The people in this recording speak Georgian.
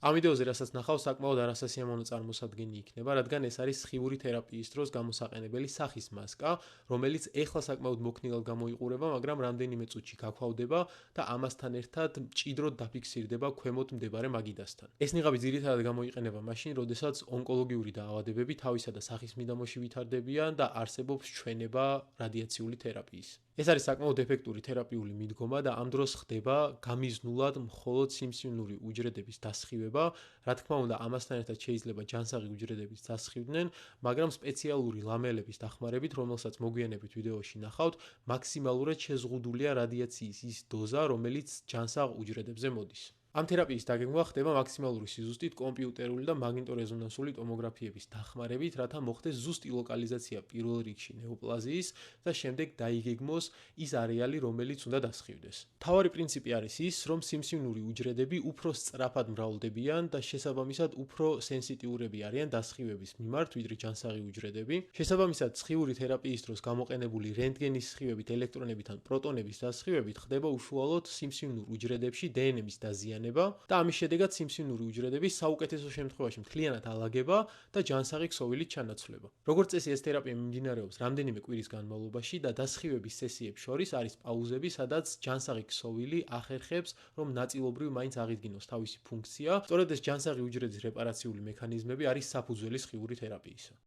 ამ ვიდეოზე, რასაც ნახავთ, საკმაოდ არასასიამოვნო წარმოსადგენი იქნება, რადგან ეს არის სხივური თერაპიის დროს გამოსაყენებელი სახის მასკა, რომელიც ეხლა საკმაოდ მოქნილად გამოიყურება, მაგრამ რამდენიმე წუთში გაქვავდება და ამასთან ერთად მჭიდროდ დაფიქსირდება ქვემოთ მდებარე მაგიდასთან. ეს ნიღაბი ძირითადად გამოიყენება მაშინ, როდესაც ონკოლოგიური დაავადებები თავისა და სახის მიდამოში ვითარდებიან და არსებობს ჩვენება რადიაციული თერაპიის. ეს არის საკმაოდ ეფექტური თერაპიული მიდგომა და ამ დროს ხდება გამიზნულად მხოლოდ სიმსივნური უჯრედების დასხივება, რა თქმა უნდა, ამასთან ერთად შეიძლება ჯანსაღი უჯრედებიც დასხივდნენ, მაგრამ სპეციალური ლამელების დახმარებით, რომელსაც მოგვიანებით ვიდეოში ნახავთ, მაქსიმალურად შეზღუდულია რადიაციის ის დოზა, რომელიც ჯანსაღ უჯრედებზე მოდის. ამ თერაპიის დაგეგმვა ხდება მაქსიმალური სიზუსტით კომპიუტერული და მაგნიტორეზონანსული ტომოგრაფიების დახმარებით, რათა მოხდეს ზუსტი ლოკალიზაცია პირველ რიგში ნეოპლაზიის და შემდეგ დაიგეგმოს ის არეალი, რომელიც უნდა დასხივდეს. მთავარი პრინციპი არის ის, რომ სიმსივნური უჯრედები უფრო სწრაფად მრავლდებიან და შესაბამისად უფრო სენსიტიურები არიან დასხივების მიმართ, ვიდრე ჯანსაღი უჯრედები. შესაბამისად, სხივური თერაპიის დროს გამოყენებული რენტგენის სხივებით, ელექტრონებით ან პროტონების დასხივებით ხდება უშუალოდ სიმსივნურ უჯრედებში დნმ-ის დაზიანება და ამის შედეგად სიმსივნური უჯრედები საუკეთესო შემთხვევაში მთლიანად ალაგება და ჯანსაღი ქსოვილით ჩანაცვლება. როგორც წესი, ეს თერაპია მიმდინარეობს რამდენიმე კვირის განმავლობაში და დასხივების სესიებს შორის არის პაუზები, სადაც ჯანსაღი ქსოვილი ახერხებს, რომ ნაწილობრივ მაინც აღიდგინოს თავისი ფუნქცია. სწორედ ეს ჯანსაღი უჯრედის რეპარაციული მექანიზმები არის საფუძველი სხივური თერაპიისა.